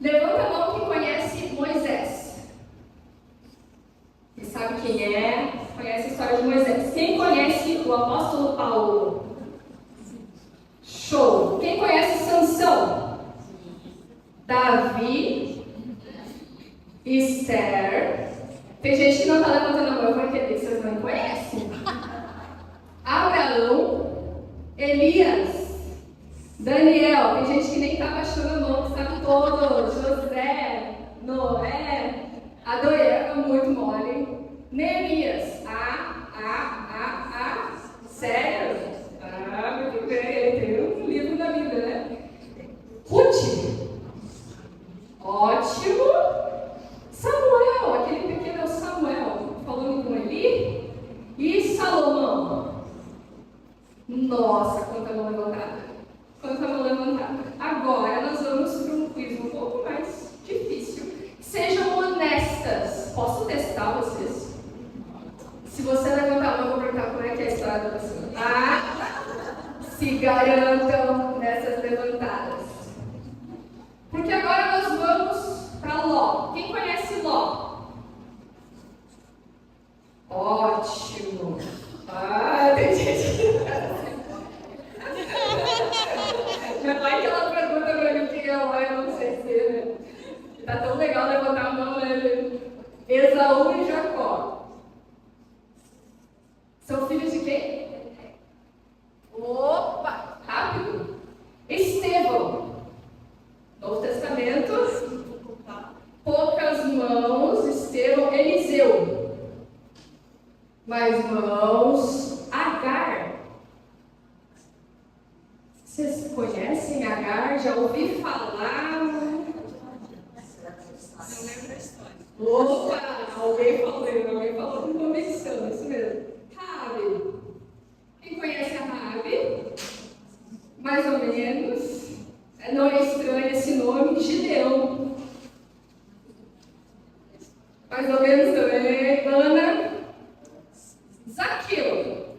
Levanta a mão quem conhece Moisés. Quem sabe quem é, conhece a história de Moisés. Quem conhece o apóstolo Paulo? Show! Quem conhece Sansão? Davi, Esther. Tem gente que não está levantando a mão, eu vou entender que vocês não conhecem. Abraão, Elias, Daniel. Tem gente que nem está baixando a mão, que sabe todo. José, Noé, Adão e Eva, muito mole. Neemias, sério? Muito bem, ele tem um livro na Bíblia, né? Ruth, ótimo. Samuel, aquele pequeno Samuel, falando com Eli. E Salomão. Nossa, quanta mão levantada. Quanta mão levantada. Agora nós vamos para um quiz um pouco mais difícil. Sejam honestas. Posso testar vocês? Se você levantar a mão, eu vou perguntar como é que é a história da pessoa. Se garantam nessas levantadas. Porque agora nós vamos para Ló. Quem conhece Ló? Ótimo. Tem gente. Vai que ela pergunta para mim quem é Ló, eu não sei se, né? Tá tão legal levantar a mão, né? Esaú e Jacó. São filhos de quem? Opa! Rápido! Estevão. Novo Testamento. Poucas mãos. Estevão. Eliseu. Mais mãos. Agar. Vocês conhecem Agar? Já ouvi falar? Não lembro a história. Opa! Alguém falou com convicção, isso mesmo. Raabe. Quem conhece a Raabe? Mais ou menos. Não é estranho esse nome. Gideão. Mais ou menos também. Ana. Zaqueu.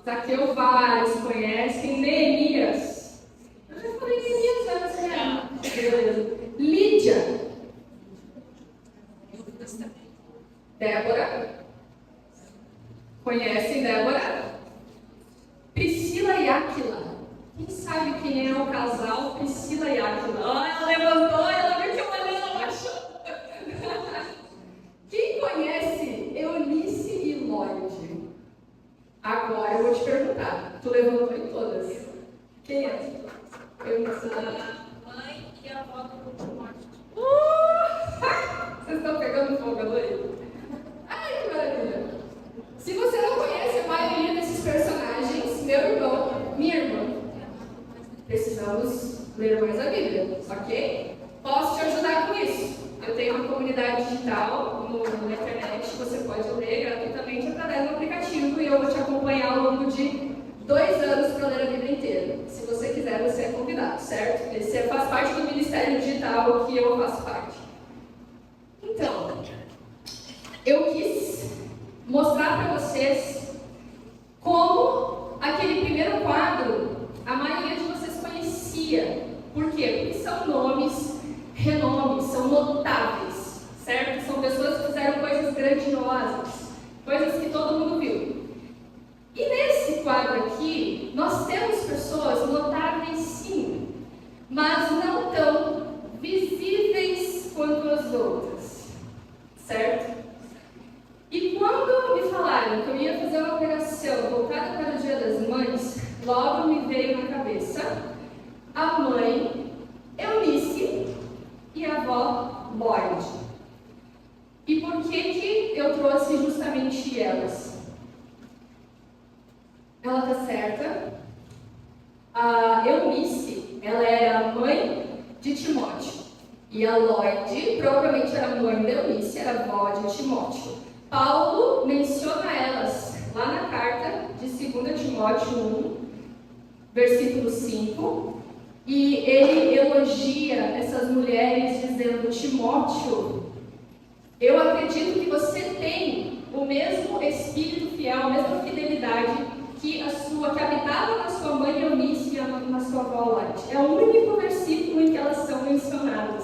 Zaqueu vários conhecem. Neemias. Eu já falei Neemias antes, né? Beleza. Lídia. Débora. Conhecem Débora? Priscila e Áquila. Quem sabe quem é o casal Priscila e Áquila? Ela levantou, ela viu que eu olhei, ela baixou. Quem conhece Eunice e Lloyd? Agora eu vou te perguntar. Tu levantou em todas. Quem é? Eunice e Lloyd. A mãe e a avó do Timóteo. Vocês estão pegando fogo, Eloy? Ai, que maravilha. Se você não conhece a maioria desses personagens, meu irmão, minha irmã, precisamos ler mais a Bíblia, ok? Posso te ajudar com isso. Eu tenho uma comunidade digital na internet, você pode ler gratuitamente através do aplicativo e eu vou te acompanhar ao longo de 2 anos para ler a Bíblia inteira. Se você quiser, você é convidado, certo? Esse faz parte do Ministério Digital que eu faço parte. Então, eu quis mostrar para vocês como aquele primeiro quadro a maioria de vocês conhecia. Por quê? Porque são renomes, são notáveis, certo? São pessoas que fizeram coisas grandiosas, coisas que todo mundo viu. E nesse quadro aqui, nós temos pessoas notáveis sim, mas não tão visíveis quanto as outras, certo? E quando me falaram que eu ia fazer uma pregação voltada para o Dia das Mães, logo me veio na cabeça a mãe Eunice e a avó Lloyd. E por que eu trouxe justamente elas? Ela está certa. A Eunice, ela era a mãe de Timóteo. E a Lloyd provavelmente era a mãe da Eunice, era a avó de Timóteo. Paulo menciona elas lá na carta de 2 Timóteo 1, versículo 5, e ele elogia essas mulheres dizendo: Timóteo, eu acredito que você tem o mesmo espírito fiel, a mesma fidelidade que habitava na sua mãe Eunice e na sua avó Lloyd. É o único versículo em que elas são mencionadas.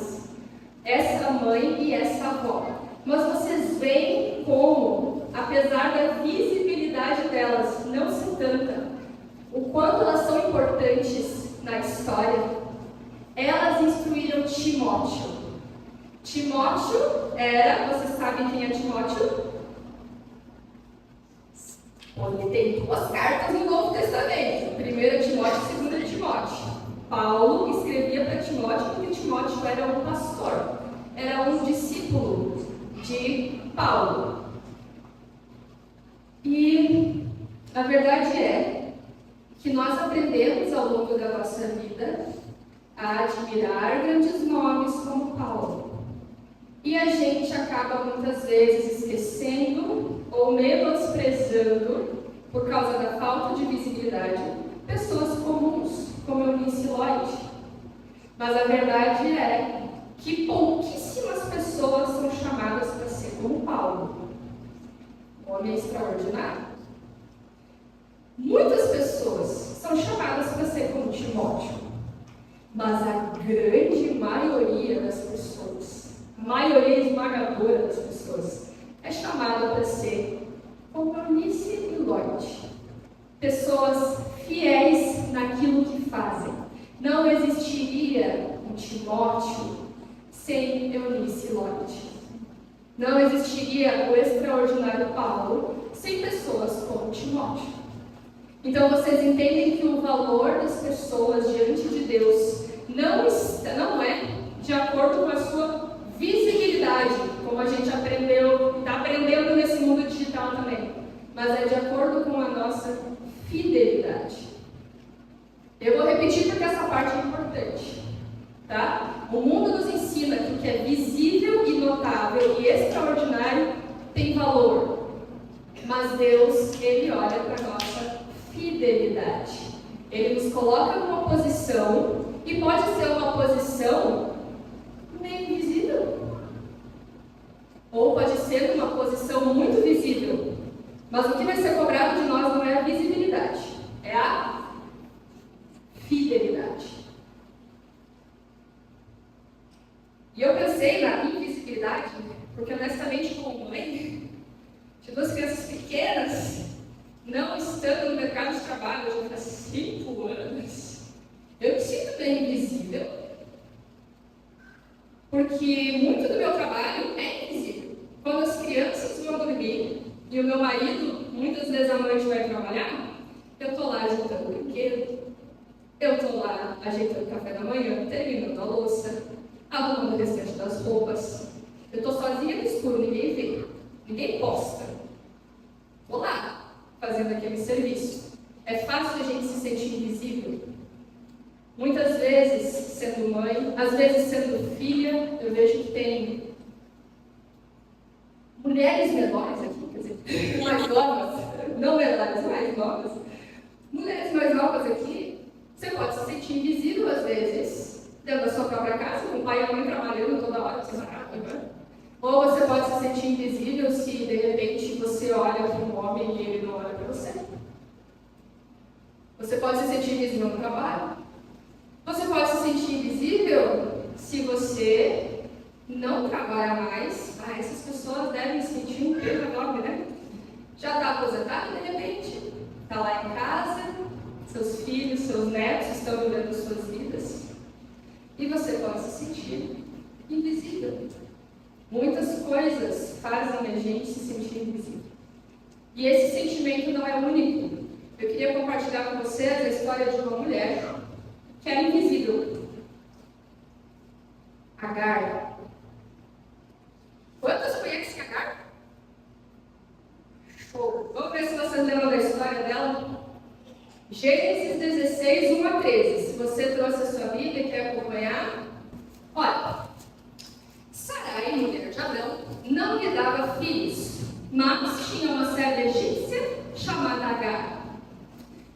essa mãe e essa avó. Mas vocês veem como, apesar da visibilidade delas não ser tanta, o quanto elas são importantes na história, elas instruíram Timóteo. Timóteo era, vocês sabem quem é Timóteo? Ele tem 2 cartas no Novo Testamento, 1 Timóteo e 2 Timóteo. Paulo escrevia para Timóteo porque Timóteo era um pastor, era um discípulo de Paulo. E a verdade é que nós aprendemos ao longo da nossa vida a admirar grandes nomes como Paulo. E a gente acaba muitas vezes esquecendo ou menosprezando, por causa da falta de visibilidade, pessoas comuns, como Eunice Lloyd. Mas a verdade é que pouquíssimas pessoas são chamadas para ser como Paulo, um homem extraordinário. Muitas pessoas são chamadas para ser como Timóteo, mas a grande maioria das pessoas, a maioria esmagadora das pessoas, é chamada para ser como Eunice e Lloyd. Pessoas fiéis naquilo que fazem. Não existiria um Timóteo sem Eunice e Lloyd. Não existiria o extraordinário Paulo sem pessoas como Timóteo. Então vocês entendem que o valor das pessoas diante de Deus não é de acordo com a sua visibilidade, como a gente aprendeu, está aprendendo nesse mundo digital também, mas é de acordo com a nossa fidelidade. Eu vou repetir porque essa parte é importante, tá? O mundo nos ensina que o que é visível e notável e extraordinário tem valor, mas Deus, Ele olha para a nossa fidelidade. Ele nos coloca numa posição, e pode ser uma posição meio invisível, ou pode ser uma posição muito visível, mas o que vai ser cobrado de nós não é a visibilidade, é a fidelidade. E eu pensei na invisibilidade, porque honestamente, como mãe de 2 crianças pequenas, não estando no mercado de trabalho já faz 5 anos, eu me sinto bem invisível, porque muito do meu trabalho é invisível. Quando as crianças vão dormir e o meu marido, muitas vezes à noite, vai trabalhar, eu estou lá ajeitando o brinquedo, eu estou lá ajeitando o café da manhã, terminando a louça, arrumando o restante das roupas. Eu estou sozinha no escuro, ninguém vê, ninguém posta. Estou lá, fazendo aquele serviço. É fácil a gente se sentir invisível. Muitas vezes, sendo mãe, às vezes sendo filha, eu vejo que tem mulheres menores aqui, quer dizer, mais novas, não menores, mais novas. Mulheres mais novas aqui, você pode se sentir invisível às vezes, dentro da sua própria casa, com o pai e a mãe trabalhando toda hora, você sabe, né? Ou você pode se sentir invisível se de repente você olha para um homem e ele não olha para você. Você pode se sentir invisível no trabalho. Você pode se sentir invisível se você não trabalha mais. Essas pessoas devem sentir um peso enorme, né? Já está aposentado, de repente, está lá em casa, seus filhos, seus netos estão vivendo suas vidas. E você pode se sentir invisível. Muitas coisas fazem a gente se sentir invisível. E esse sentimento não é único. Eu queria compartilhar com vocês a história de uma mulher que era invisível. Agar. Quantos conhecem Agar? Show! Vamos ver se vocês lembram da história dela? Gênesis 16, 1 a 13. Se você trouxe a sua Bíblia e quer acompanhar, olha. Sarai, mulher de Abrão, não lhe dava filhos, mas tinha uma serva egípcia chamada Agar.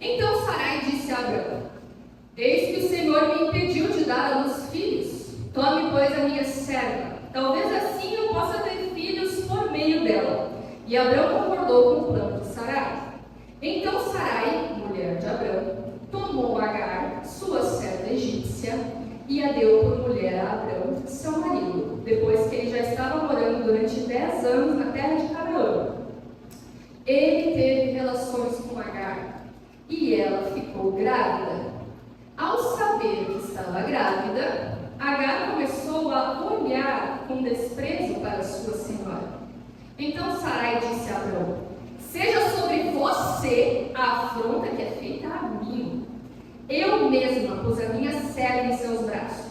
Então Sarai disse a Abrão: eis que o Senhor me impediu de dar a luz filhos. Tome, pois, a minha serva. Talvez assim eu possa ter filhos por meio dela. E Abrão concordou com o plano de Sarai. Então Sarai, mulher de Abrão, tomou Agar, sua serva egípcia, e a deu por mulher mulher a Abrão, seu marido, depois que ele já estava morando durante 10 anos na terra de Canaã. Ele teve relações com Agar e ela ficou grávida. Ao saber que estava grávida, Agar começou a olhar com desprezo para sua senhora. Então Sarai disse a Abrão: seja sobre você a afronta que é feita a mim. Eu mesma pus a minha serva em seus braços.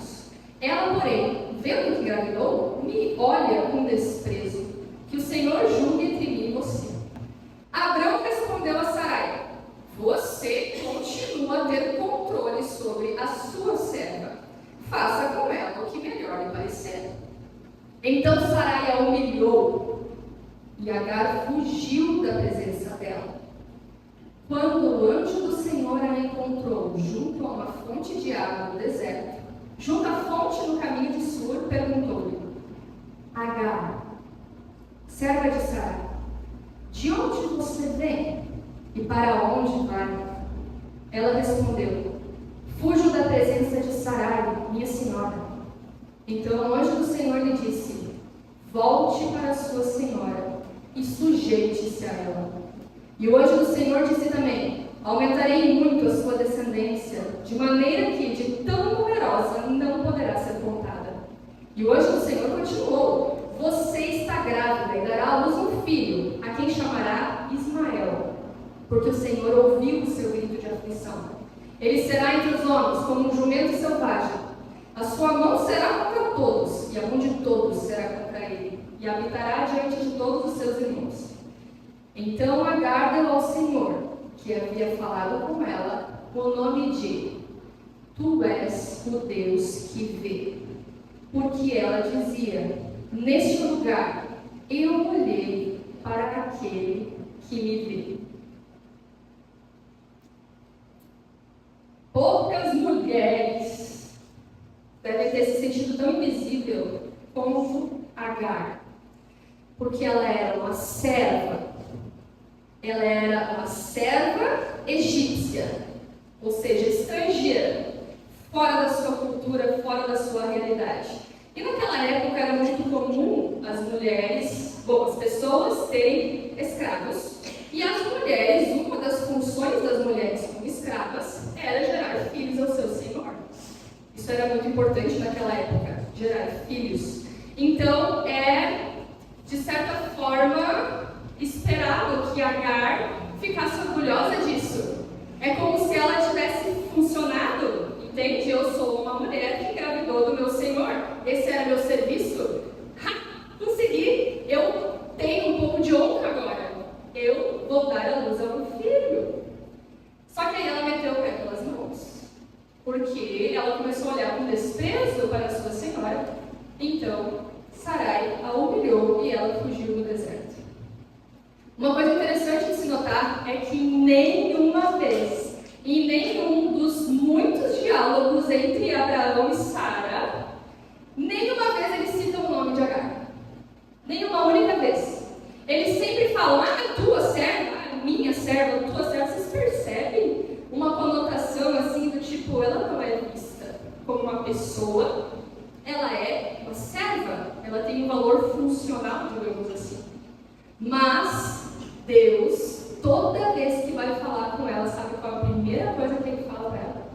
Ela, porém, vendo que engravidou, me olha com desprezo. Que o Senhor julgue entre mim e você. Abrão respondeu a Sarai: você continua a ter controle sobre a sua serva. Faça com ela o que melhor lhe parecer. Então Sarai a humilhou e Agar fugiu da presença dela. Quando o anjo do Senhor a encontrou junto a uma fonte de água no deserto, junto à fonte no caminho de Sur, perguntou-lhe: Agar, serva de Sarai, de onde você vem e para onde vai? Ela respondeu: fujo da presença de Sarai, minha senhora. Então o anjo do Senhor lhe disse: volte para sua senhora e sujeite-se a ela. E o anjo do Senhor disse também: aumentarei muito a sua descendência, de maneira que de tão numerosa não poderá ser contada. E o anjo do Senhor continuou: você está grávida e dará à luz um filho, a quem chamará Ismael, porque o Senhor ouviu o seu grito de aflição. Ele será entre os homens como um jumento selvagem. A sua mão será contra todos, e a mão de todos será contra ele, e habitará diante de todos os seus irmãos. Então Agar deu ao Senhor, que havia falado com ela, o nome de: tu és o Deus que vê. Porque ela dizia: neste lugar eu olhei para aquele que me vê. Poucas mulheres devem ter se sentido tão invisível como Agar, porque ela era uma serva. Ela era uma serva egípcia, ou seja, estrangeira, fora da sua cultura, fora da sua realidade. E naquela época era muito comum as mulheres, as pessoas terem escravos. E as mulheres, uma das funções das mulheres como escravas era gerar filhos ao seu senhor. Isso era muito importante naquela época, gerar filhos. Então, de certa forma, esperado que Agar ficasse orgulhosa disso. É como se ela tivesse funcionado, entende? Eu sou uma mulher que engravidou do meu senhor, esse era meu serviço. Consegui, eu tenho um pouco de honra agora, eu vou dar à luz a um filho. Só que aí ela meteu o pé pelas mãos, porque ela começou a olhar com desprezo para a sua senhora. Então Sarai a humilhou e ela fugiu do deserto. Uma coisa interessante de se notar é que nenhuma vez, em nenhum dos muitos diálogos entre Abraão e Sara, nenhuma vez eles citam o nome de Agar. Nenhuma única vez. Eles sempre falam: tua serva, minha serva, tua serva. Vocês percebem uma conotação assim do tipo, ela não é vista como uma pessoa, ela é uma serva, ela tem um valor funcional, digamos assim. Mas Deus, toda vez que vai falar com ela, sabe qual é a primeira coisa que ele fala para ela?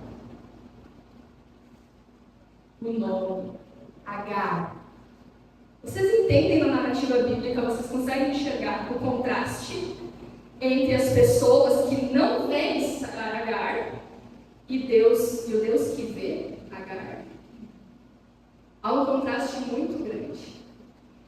O nome, Agar. Vocês entendem na narrativa bíblica, vocês conseguem enxergar o contraste entre as pessoas que não veem Agar e o Deus que vê Agar? Há um contraste muito grande.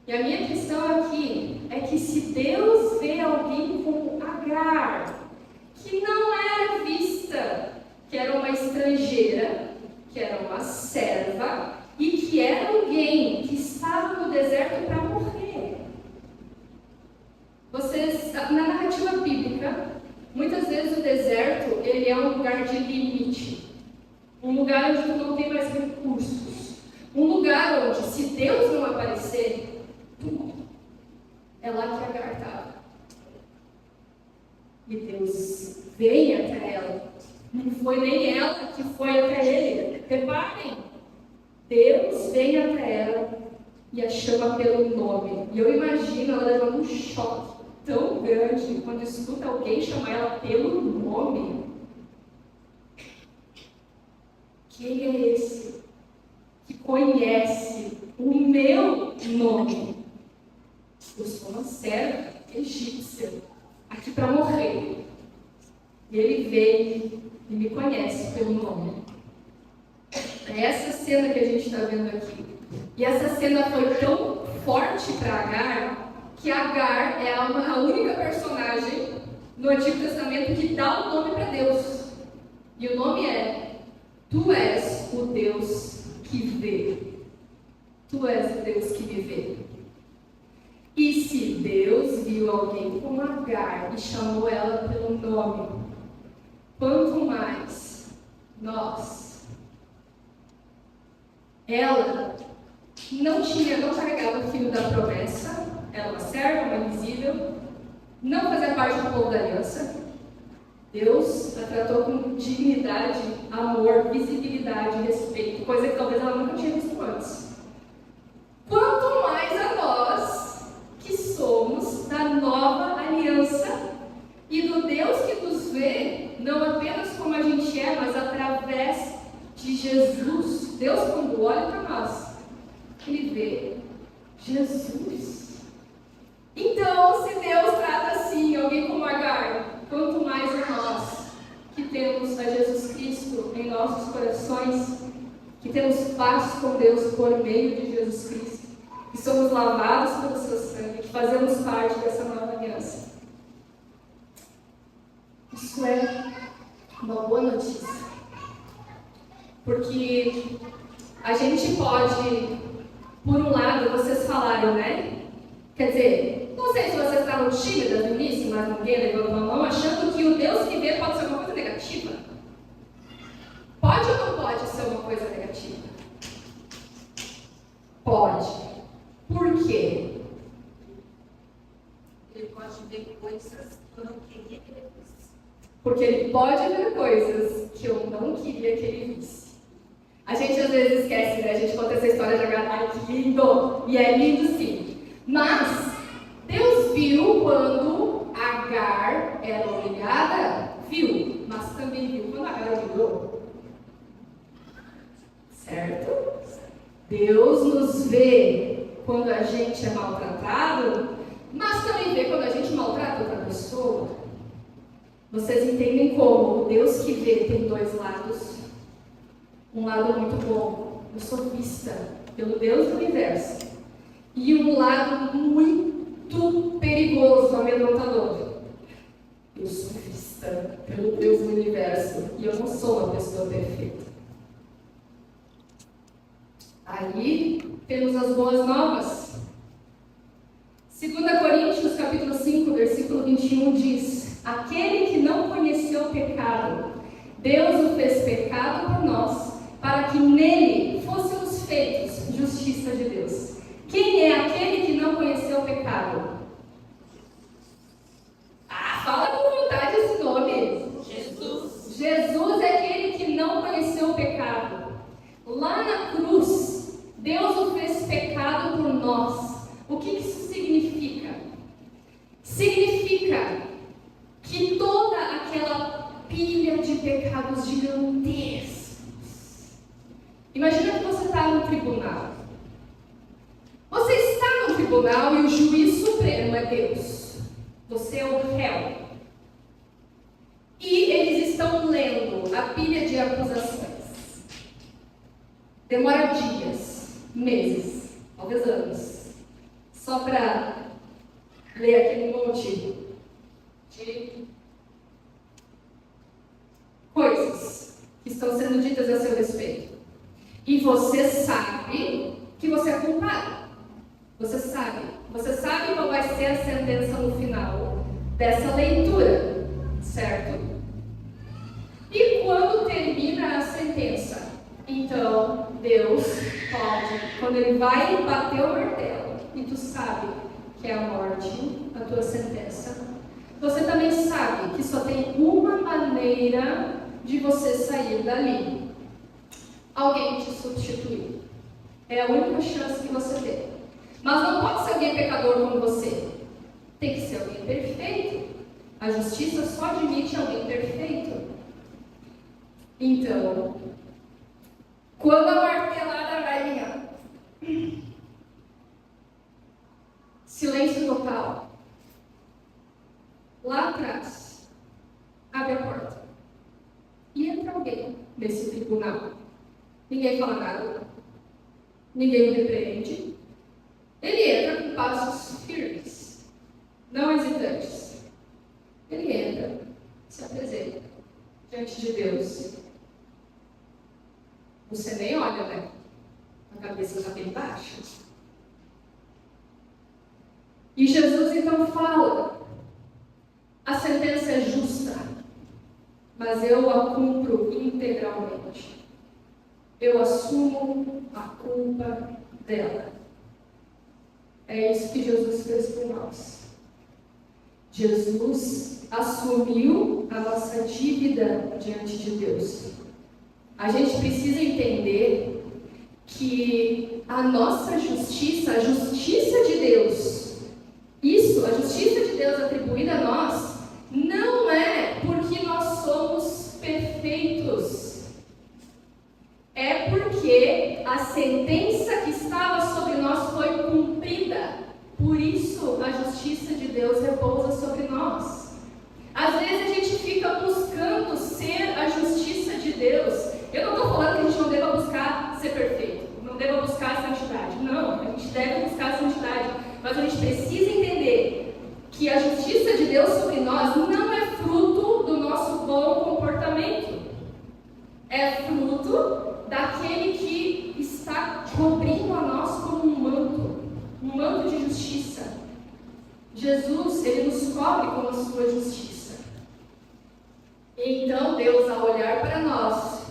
E a minha questão aqui é que se Deus vê alguém como Agar, que não era vista, que era uma estrangeira, que era uma serva, e que era alguém que estava no deserto para morrer. Na narrativa bíblica, muitas vezes o deserto ele é um lugar de limite, um lugar onde tu não tem mais recursos, um lugar onde, se Deus não aparecer, é lá que Agar estava. E Deus veio até ela. Não foi nem ela que foi até ele. Reparem, Deus vem até ela e a chama pelo nome. E eu imagino ela levando um choque tão grande quando escuta alguém chamar ela pelo nome. Quem é esse que conhece o meu nome? Eu sou uma serva egípcia, aqui para morrer. E ele veio e me conhece pelo nome. É essa cena que a gente está vendo aqui. E essa cena foi tão forte para Agar, que Agar é a única personagem no Antigo Testamento que dá o nome para Deus. E o nome é: Tu és o Deus que vê. Tu és o Deus que me vê. E se Deus viu alguém como Agar e chamou ela pelo nome, quanto mais nós. Ela não carregava o filho da promessa, era uma serva, uma invisível, não fazia parte do povo da aliança. Deus a tratou com dignidade, amor, visibilidade, respeito, coisa que talvez ela nunca tinha visto antes. Quanto mais a nós, que somos da nova aliança e do Deus que nos vê, não apenas como a gente é, mas através de Jesus. Deus, quando olha para nós, Ele vê Jesus. Então, se Deus trata assim alguém como Agar, quanto mais a nós, que temos a Jesus Cristo em nossos corações, que temos paz com Deus por meio de Jesus Cristo, que somos lavados pelo seu sangue, que fazemos parte dessa nova aliança. Isso é uma boa notícia. Porque a gente pode, por um lado, vocês falaram, né? Quer dizer, não sei se vocês estavam tímidas no início, mas ninguém levantou a mão, achando que o Deus que vê pode ser uma coisa negativa. Pode ou não pode ser uma coisa negativa? Pode. Por quê? Ele pode ver coisas que eu não queria que ele visse. Porque ele pode ver coisas que eu não queria que ele visse. A gente às vezes esquece, né? A gente conta essa história de Agar, ai que lindo! E é lindo sim. Mas Deus viu quando Agar era humilhada, viu, mas também viu quando Agar humilhou. Certo? Deus nos vê quando a gente é maltratado, mas também vê quando a gente maltrata outra pessoa. Vocês entendem como o Deus que vê tem dois lados? Um lado muito bom, eu sou vista pelo Deus do universo. E um lado muito perigoso, amedrontador. Eu sou vista pelo Deus do universo e eu não sou uma pessoa perfeita. Aí temos as boas novas. 2 Coríntios capítulo 5, versículo 21 diz: Aquele que não conheceu o pecado, Deus o fez pecado por nós, para que nele fôssemos feitos justiça de Deus. Quem é aquele que não conheceu o pecado? Fala com vontade esse nome. Jesus. Jesus é aquele que não conheceu o pecado. Lá na cruz, Deus o fez pecado por nós. O que isso significa? Significa que toda aquela pilha de pecados gigantescos. Imagina que você está no tribunal. Você está no tribunal e o juiz supremo é Deus. Você é o réu. E eles estão lendo a pilha de acusações. Demora dias, meses, talvez anos, só para ler aquele monte de coisas que estão sendo ditas a seu respeito. E você sabe que você é culpado. Você sabe qual vai ser a sentença no final dessa leitura, certo? E quando termina a sentença, então Deus pode, quando Ele vai bater o martelo, e tu sabe que é a morte, a tua sentença, você também sabe que só tem uma maneira de você sair dali: alguém te substituir. É a única chance que você tem. Mas não pode ser alguém pecador como você. Tem que ser alguém perfeito. A justiça só admite alguém perfeito. Então, quando a martelada vai vir, silêncio total. Lá atrás, abre a porta. E entra alguém nesse tribunal. Ninguém fala nada. Ninguém o repreende. Ele entra com passos firmes, não hesitantes. Ele entra, se apresenta diante de Deus. Você nem olha, né? A cabeça está bem baixa. E Jesus então fala: a sentença é justa, mas eu a cumpro integralmente. Eu assumo a culpa dela. É isso que Jesus fez por nós. Jesus assumiu a nossa dívida diante de Deus. A gente precisa entender que a nossa justiça, a justiça de Deus, a justiça de Deus atribuída a nós, não é porque nós somos perfeitos. É porque a sentença que estava sobre nós foi cumprida. Por isso, a justiça de Deus repousa sobre nós. Às vezes a gente fica buscando ser a justiça de Deus. Eu não estou falando que a gente não deva buscar ser perfeito, não deva buscar a santidade. Não, a gente deve buscar a santidade. Mas a gente precisa entender que a justiça de Deus sobre nós não é fruto do nosso bom comportamento. É fruto daquele que está cobrindo a nós como um manto de justiça. Jesus, ele nos cobre com a sua justiça. Então, Deus, ao olhar para nós,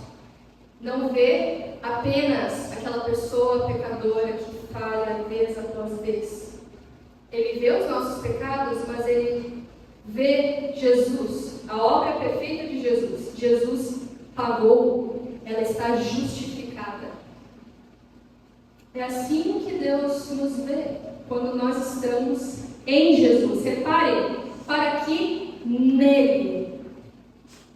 não vê apenas aquela pessoa pecadora que falha vez após vez. Ele vê os nossos pecados, mas ele vê Jesus, a obra perfeita de Jesus. Jesus pagou, ela está justificada. É assim que Deus nos vê quando nós estamos em Jesus. Reparem, para que nele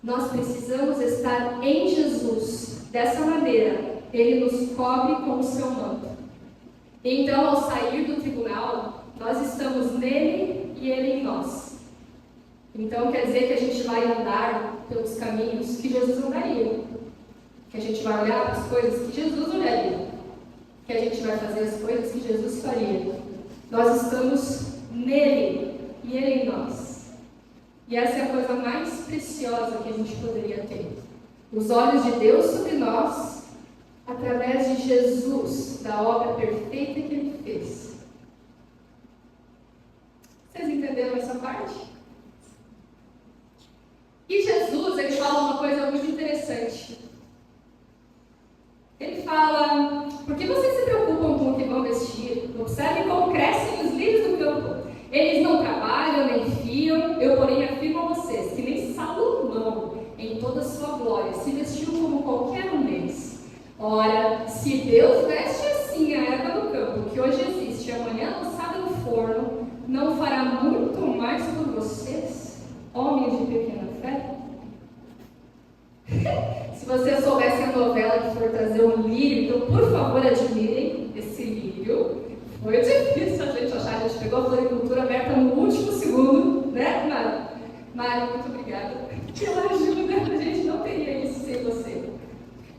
nós precisamos estar em Jesus. Dessa maneira, ele nos cobre com o seu manto. Então, ao sair do tribunal, nós estamos nele e ele em nós. Então, quer dizer que a gente vai andar pelos caminhos que Jesus andaria. Que a gente vai olhar para as coisas que Jesus olharia. Que a gente vai fazer as coisas que Jesus faria. Nós estamos nele e ele em nós. E essa é a coisa mais preciosa que a gente poderia ter. Os olhos de Deus sobre nós, através de Jesus, da obra perfeita que ele fez. Vocês entenderam essa parte? E Jesus, ele fala uma coisa muito interessante. Ele fala: por que vocês se preocupam com o que vão vestir? Observem como crescem os lírios do campo. Eles não trabalham nem fiam. Eu, porém, afirmo a vocês que nem Salomão, em toda a sua glória, se vestiu como qualquer um deles. Ora, se Deus veste assim a erva do campo, que hoje existe e amanhã lançada no forno, não fará muito mais por vocês, homens de pequena fé? Se vocês soubessem a novela que for trazer um lírio, então por favor admirem esse lírio. Foi difícil a gente achar, a gente pegou a floricultura aberta no último segundo, né, Mari? Mari, muito obrigada pela ajuda, a gente não teria isso sem você.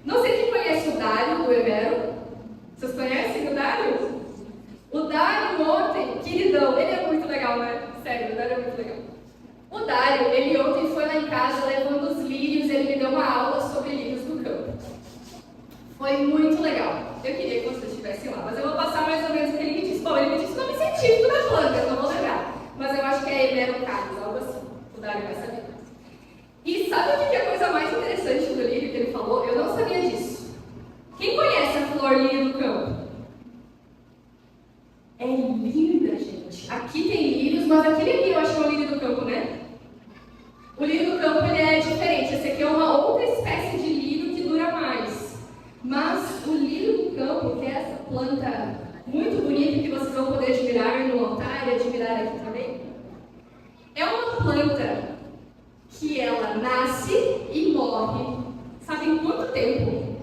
Não sei quem conhece o Dário do Evero. Vocês conhecem o Dário? O Dário ontem, queridão, ele é muito legal, né? Sério, o Dário é muito legal. O Dário, ele ontem foi lá em casa levando os lírios, ele me deu uma aula sobre lírios do campo. Foi muito legal. Eu queria que vocês estivessem lá, mas eu vou passar mais ou menos o que ele me disse. Bom, ele me disse o nome científico da planta, eu não vou lembrar. Mas eu acho que é Hemerocarpus, algo assim. O Dário vai saber. E sabe o que é a coisa mais interessante do lírio que ele falou? Eu não sabia disso. Quem conhece a flor lírio do campo? É linda, gente. Aqui tem lírios, mas aquele ali eu acho que é o lírio do campo, né? O lírio do campo ele é diferente. Esse aqui é uma outra espécie de lírio que dura mais. Mas o lírio do campo, que é essa planta muito bonita que vocês vão poder admirar no altar e admirar aqui também. É uma planta que ela nasce e morre, sabe em quanto tempo?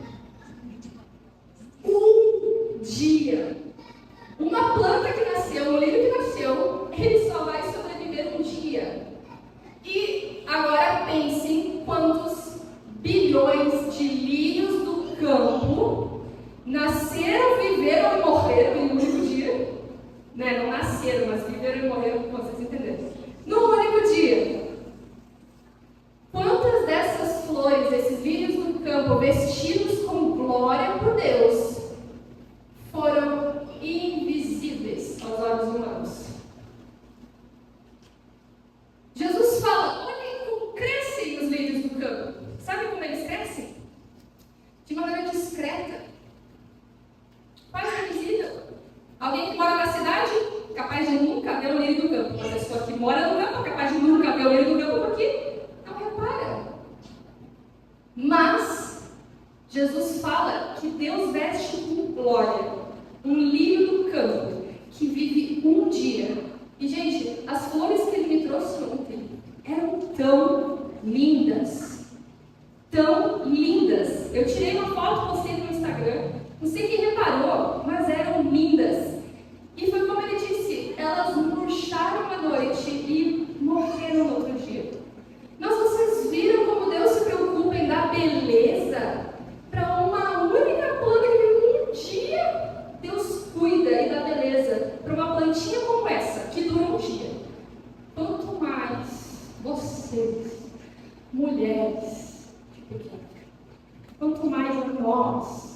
Um dia. Uma planta que nasceu, um lírio que nasceu, ele só vai sobreviver um dia. E agora pensem quantos bilhões de lírios do campo nasceram, viveram e morreram em um único dia. Né? Não nasceram, mas viveram e morreram, vocês entenderam. Num único dia. Quantas dessas flores, esses lírios do campo, vestidos com glória por Deus, foram invisíveis aos olhos humanos? Jesus fala, olhem como crescem os lírios do campo. Sabe como eles crescem? De maneira discreta. Quase invisível. Alguém que mora na cidade, capaz de nunca ver o lírio do campo. Uma pessoa que mora no campo, capaz de nunca ver o lírio do campo, porque não repara. Mas, Jesus fala que Deus veste com glória um lírio do campo, que vive um dia. E, gente, as flores que ele me trouxe ontem eram tão lindas. Tão lindas. Eu tirei uma foto, postei no Instagram. Não sei quem reparou, mas eram lindas. E foi como ele disse, elas murcharam à noite e morreram no outro dia. Mas vocês viram como Deus se preocupa em dar beleza para uma única planta que vive um dia? Deus cuida e dá beleza para uma plantinha como essa, que dura um dia. Quanto mais vocês, mulheres de pequeno, quanto mais nós.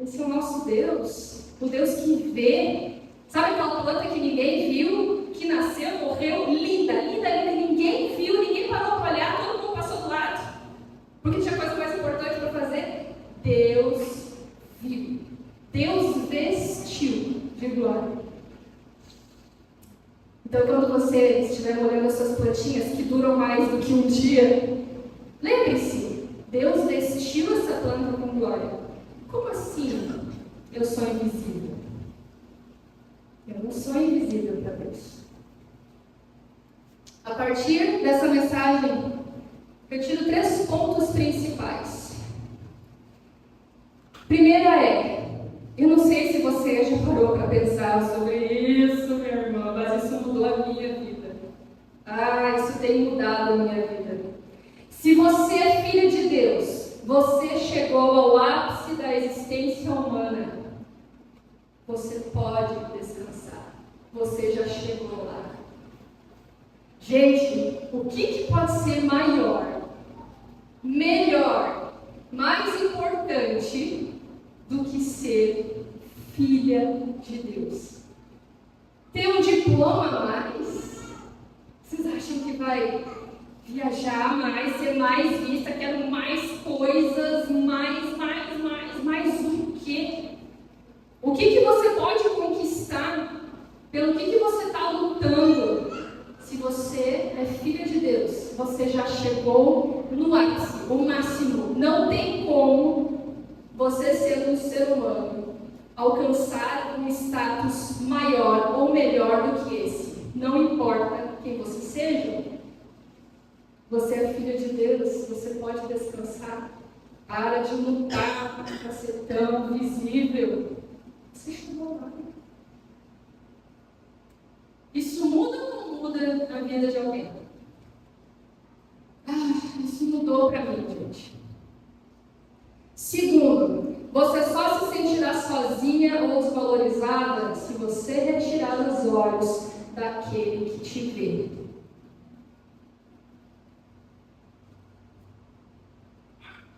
Esse é o nosso Deus, o Deus que vê. Sabe aquela planta que ninguém viu, que nasceu, morreu, linda, linda, linda, ninguém viu, ninguém parou para olhar, todo mundo passou do lado, porque tinha coisa mais importante para fazer? Deus viu, Deus vestiu de glória. Então, quando você estiver olhando as suas plantinhas que duram mais do que um dia, lembre-se, Deus vestiu essa planta com glória. Como assim eu sou invisível? Eu não sou invisível para Deus. A partir dessa mensagem, eu tiro 3 pontos principais. Primeira é, eu não sei se você já parou para pensar sobre isso, minha irmã, mas isso mudou a minha vida. Isso tem mudado a minha vida. Se você é filho de Deus, você chegou ao ápice da existência humana. Você pode descansar. Você já chegou lá. Gente, o que pode ser maior, melhor, mais importante do que ser filha de Deus? Ter um diploma a mais? Vocês acham que vai viajar mais, ser mais vista, quero mais coisas, mais o quê? O que você pode conquistar? Pelo que você está lutando? Se você é filha de Deus, você já chegou no ápice, o máximo. Não tem como você, sendo um ser humano, alcançar um status maior ou melhor do que esse. Não importa quem você seja. Você é filha de Deus, você pode descansar. Para de lutar para ser tão visível. Você chegou lá. Isso muda ou não muda a vida de alguém? Isso mudou para mim, gente. Segundo, você só se sentirá sozinha ou desvalorizada se você retirar os olhos daquele que te vê.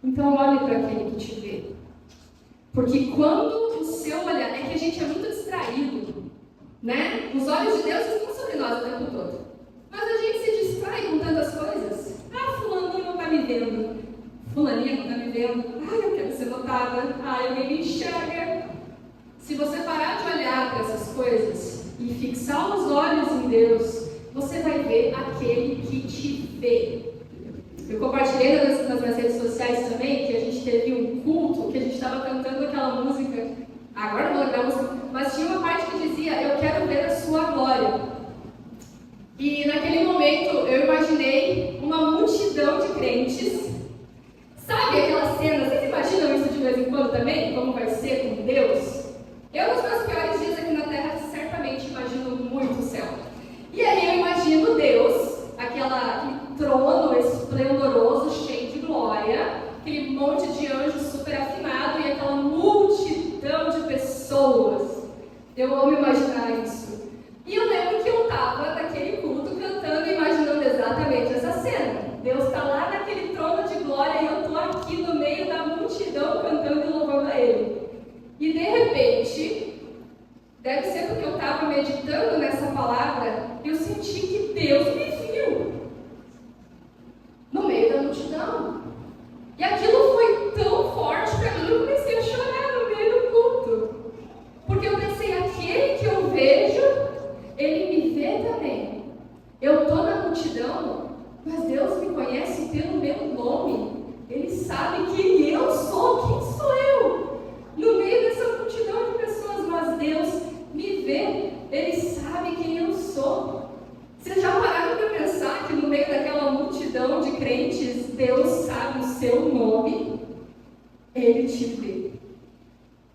Então olhe para aquele que te vê. Porque quando o seu olhar... É que a gente é muito distraído, né? Os olhos de Deus estão sobre nós o tempo todo. Mas a gente se distrai com tantas coisas. Fulaninho não está me vendo. Fulaninha não está me vendo. Eu quero ser notada. Alguém me enxerga. Se você parar de olhar para essas coisas e fixar os olhos em Deus, você vai ver aquele que te vê. Eu compartilhei nas minhas redes sociais também que a gente teve um culto que a gente Agora não vou lembrar a música, mas tinha uma parte que dizia: eu quero ver a sua glória. E naquele momento eu imaginei uma multidão de crentes. Sabe aquela cena? Vocês imaginam isso de vez em quando também? Como vai ser com Deus? Eu, nos meus piores dias aqui na Terra, certamente imagino muito o céu. E aí eu imagino Deus, aquele trono esplendoroso, cheio de glória, aquele monte de anjos super afinado e aquela multidão de pessoas. Eu amo imaginar isso. E eu lembro que eu estava naquele culto cantando e imaginando exatamente essa cena. Deus está lá naquele trono de glória e eu estou aqui no meio da multidão cantando e louvando a Ele. E de repente, deve ser porque eu estava meditando nessa palavra, eu senti que Deus me viu no meio da multidão. E aquilo foi tão forte para mim, eu comecei a chorar no meio do culto. Porque eu pensei, aquele que eu vejo, ele me vê também. Eu estou na multidão, mas Deus me conhece pelo meu nome. Ele sabe quem eu sou. Quem sou eu? No meio dessa multidão de pessoas, mas Deus me vê. Ele sabe quem eu sou. Vocês já pararam para pensar que no meio daquela multidão de crentes, Deus sabe o seu nome? Ele te vê.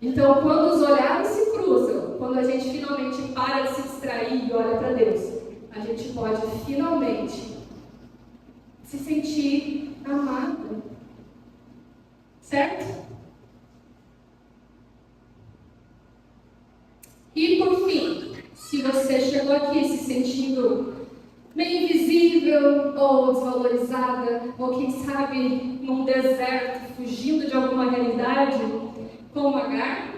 Então, quando os olhares se cruzam, quando a gente finalmente para de se distrair e olha para Deus, a gente pode finalmente se sentir amado. Certo? E por fim, se você chegou aqui se sentindo meio invisível ou desvalorizada, ou quem sabe num deserto, fugindo de alguma realidade, como Agar,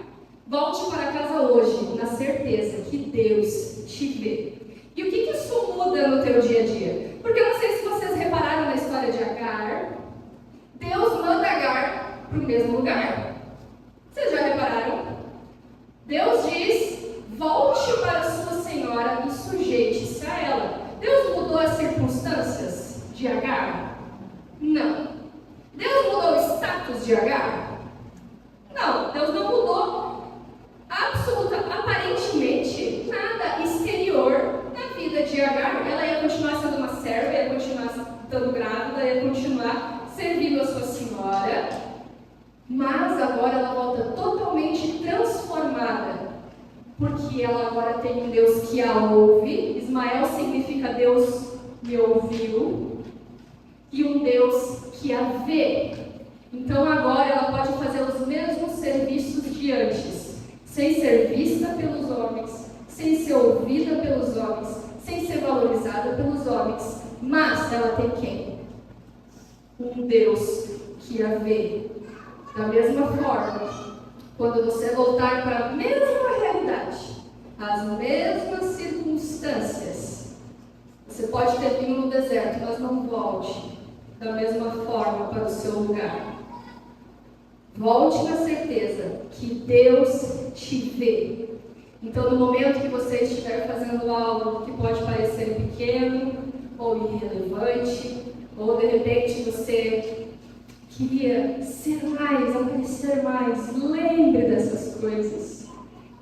volte para casa hoje, na certeza que Deus te vê. E o que isso muda no teu dia a dia? Porque eu não sei se vocês repararam na história de Agar, Deus manda Agar para o mesmo lugar. Vocês já repararam? Deus diz: volte para sua senhora e sujeite-se a ela. Deus mudou as circunstâncias de Agar? Não. Deus mudou o status de Agar? Não. Deus não mudou aparentemente nada exterior na vida de Agar. Ela ia continuar sendo uma serva, ia continuar estando grávida, ia continuar servindo a sua senhora, mas agora ela volta totalmente transformada. Porque ela agora tem um Deus que a ouve. Ismael significa Deus me ouviu. E um Deus que a vê. Então agora ela pode fazer os mesmos serviços de antes. Sem ser vista pelos homens. Sem ser ouvida pelos homens. Sem ser valorizada pelos homens. Mas ela tem quem? Um Deus que a vê. Da mesma forma, quando você voltar para a mesma realidade, as mesmas circunstâncias, você pode ter vindo no deserto, mas não volte da mesma forma para o seu lugar. Volte na certeza que Deus te vê. Então, no momento que você estiver fazendo algo que pode parecer pequeno ou irrelevante, ou de repente você queria ser mais, aparecer mais, lembre dessas coisas.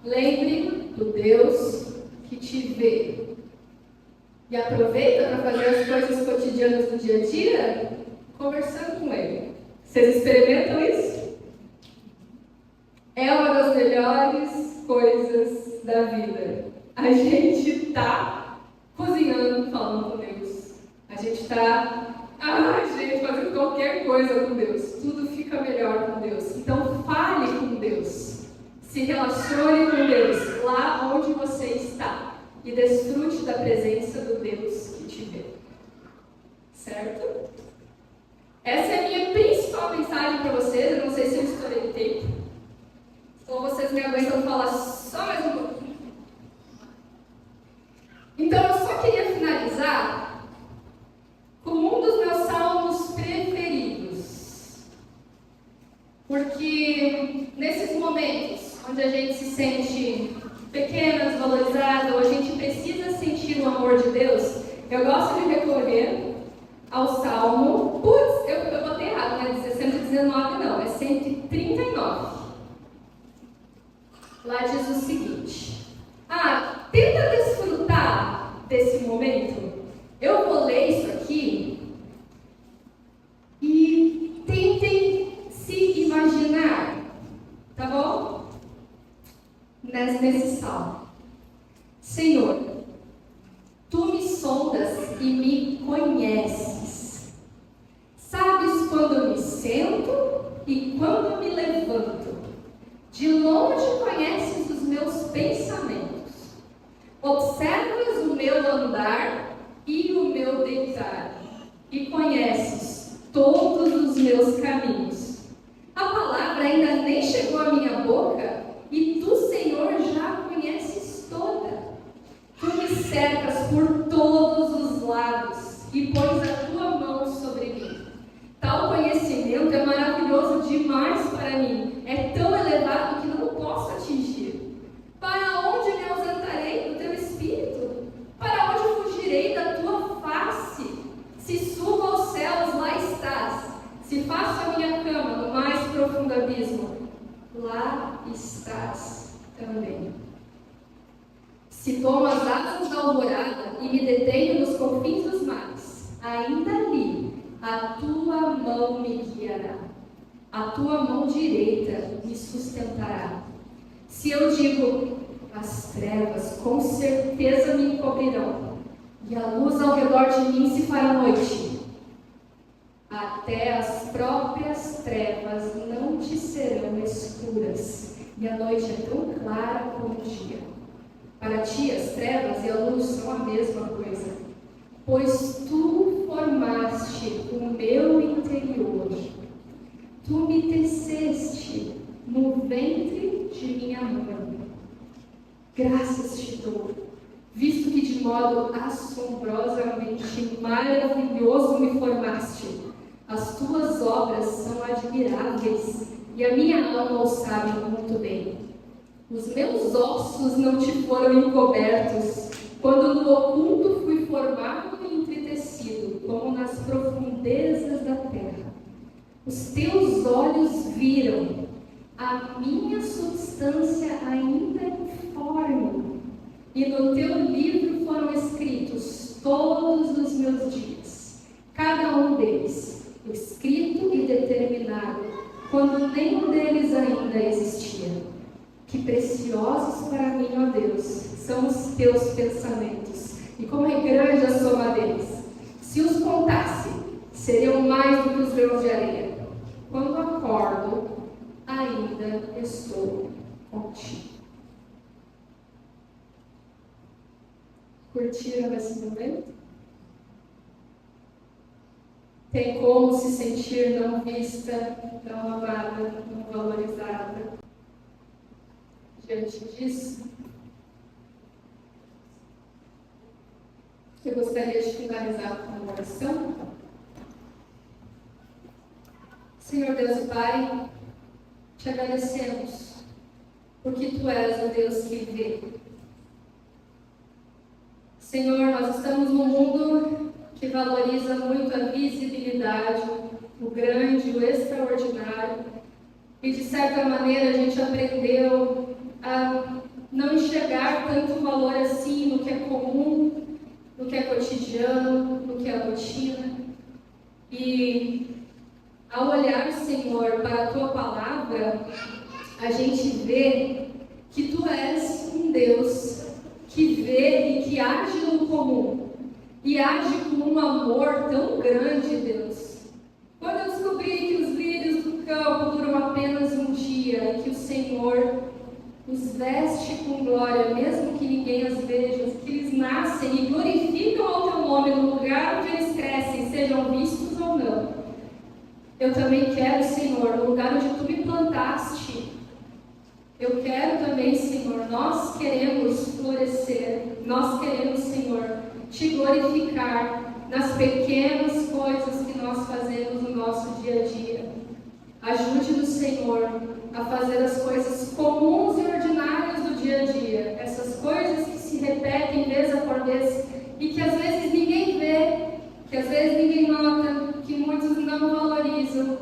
Lembre do Deus que te vê. E aproveita para fazer as coisas cotidianas do dia a dia, conversando com Ele. Vocês experimentam isso? É uma das melhores coisas da vida. A gente está cozinhando, falando com Deus. A gente está fazendo qualquer coisa com Deus. Tudo fica melhor com Deus. Então fale com Deus. Se relacione com Deus lá onde você está. E desfrute da presença do Deus que te vê. Certo? Essa é a minha principal mensagem para vocês. Eu não sei se eu estourei o tempo. Ou vocês me aguentam falar só mais um pouquinho. Então eu só queria finalizar com um dos meus salmos preferidos. Porque nesses momentos onde a gente se sente pequena, desvalorizada, ou a gente precisa sentir o amor de Deus, eu gosto de recorrer ao Salmo, eu botei errado, né? 119 não, é 139. Lá diz o seguinte: tenta desfrutar desse momento. Eu vou ler isso aqui e tentem se imaginar, tá bom? Nesse salmo. Senhor, tu me sondas e me conheces. Sabes quando eu me sento e quando eu me levanto. De longe conheces os meus pensamentos. Observas o meu andar e o meu deitar. E conheces todos os meus caminhos. A palavra ainda nem chegou à minha boca e tu, Senhor, já a conheces toda. Tu me cercas por todos os lados e pões a tua mão sobre mim. Tal conhecimento é maravilhoso demais para mim. É tão elevado que não posso atingir. Para onde me ausentarei do teu espírito? Para onde fugirei da tua face? Se subo aos céus, lá estás. Se faço a minha cama no mais profundo abismo, lá estás também. Se tomo as asas da alvorada e me detenho nos confins dos mares, ainda ali a tua mão me guiará. A tua mão direita me sustentará. Se eu digo, as trevas com certeza me encobrirão, e a luz ao redor de mim se fará noite, até as próprias trevas não te serão escuras, e a noite é tão clara como o dia. Para ti as trevas e a luz são a mesma coisa, pois tu formaste o meu interior. Tu me teceste no ventre de minha mãe. Graças te dou, visto que de modo assombrosamente maravilhoso me formaste. As tuas obras são admiráveis e a minha alma o sabe muito bem. Os meus ossos não te foram encobertos, quando no oculto fui formado e entretecido, como nas profundezas da terra. Os teus olhos viram a minha substância ainda informe, e no teu livro foram escritos todos os meus dias, cada um deles escrito e determinado, quando nenhum deles ainda existia. Que preciosos para mim, ó Deus, são os teus pensamentos, e como é grande a soma deles. Se os contasse, seriam mais do que os grãos de areia. Quando acordo, ainda estou contigo. Curtiram esse momento? Tem como se sentir não vista, não amada, não valorizada? Diante disso, eu gostaria de finalizar com uma oração. Senhor Deus e Pai, te agradecemos, porque Tu és o Deus que vê. Senhor, nós estamos num mundo que valoriza muito a visibilidade, o grande, o extraordinário, e de certa maneira a gente aprendeu a não enxergar tanto valor assim no que é comum, no que é cotidiano, no que é rotina. E ao olhar, Senhor, para a Tua palavra, a gente vê que Tu és um Deus que vê e que age no comum, e age com um amor tão grande, Deus. Quando eu descobri que os lírios do campo duram apenas um dia, e que o Senhor os veste com glória, mesmo que ninguém as veja, que eles nascem e glorificam ao Teu nome no lugar onde eles crescem, sejam vistos ou não. Eu também quero, Senhor, no lugar onde Tu me plantaste, eu quero também, Senhor, nós queremos florescer, nós queremos, Senhor, Te glorificar nas pequenas coisas que nós fazemos no nosso dia a dia. Ajude-nos, Senhor, a fazer as coisas comuns e ordinárias do dia a dia, essas coisas que se repetem vez após vez e que às vezes ninguém vê, que às vezes ninguém nota, que muitos não valorizam.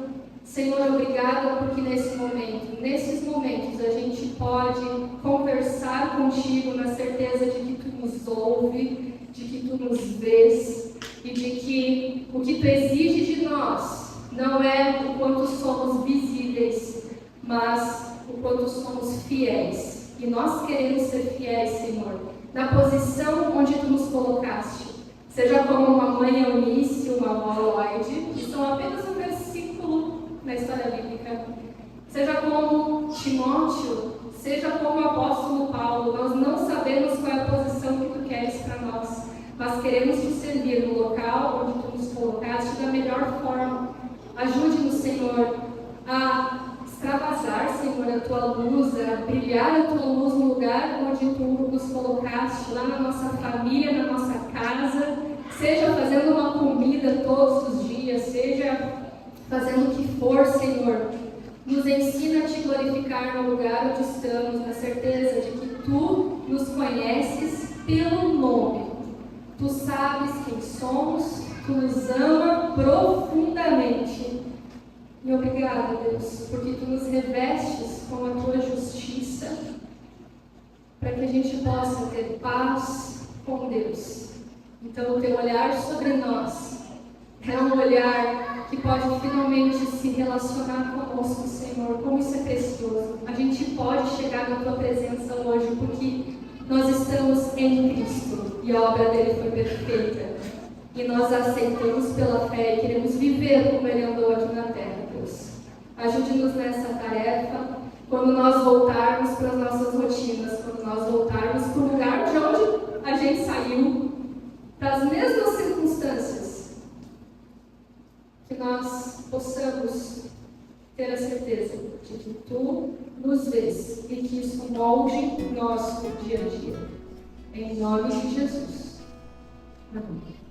Senhor, obrigada porque nesses momentos a gente pode conversar contigo na certeza de que tu nos ouve, de que tu nos vês e de que o que tu exige de nós não é o quanto somos visíveis, mas o quanto somos fiéis. E nós queremos ser fiéis, Senhor, na posição onde tu nos colocaste. Seja como uma mãe Eunice, uma avó Lloyd, que são apenas um versículo na história bíblica. Seja como Timóteo, seja como o apóstolo Paulo, nós não sabemos qual é a posição que tu queres para nós, mas queremos te servir no local onde tu nos colocaste da melhor forma. Ajude-nos, Senhor, a extravasar, Senhor, a tua luz, a brilhar a tua luz no lugar onde tu nos colocaste, lá na nossa família, na nossa casa, seja fazendo uma comida todos os dias, seja fazendo o que for, Senhor. Nos ensina a te glorificar no lugar onde estamos, na certeza de que tu nos conheces pelo nome. Tu sabes quem somos, tu nos ama profundamente. E obrigada, Deus, porque tu nos revestes com a tua justiça, para que a gente possa ter paz com Deus. Então, o teu olhar sobre nós é um olhar que pode finalmente se relacionar conosco, Senhor. Como isso é precioso. A gente pode chegar na tua presença hoje, porque nós estamos em Cristo e a obra dele foi perfeita. E nós aceitamos pela fé e queremos viver como ele andou aqui na terra, Deus. Ajude-nos nessa tarefa, quando nós voltarmos para as nossas rotinas, quando nós voltarmos para o lugar de onde a gente saiu, para as mesmas circunstâncias, que nós possamos ter a certeza de que tu nos vês e que isso molde nosso dia a dia. Em nome de Jesus. Amém.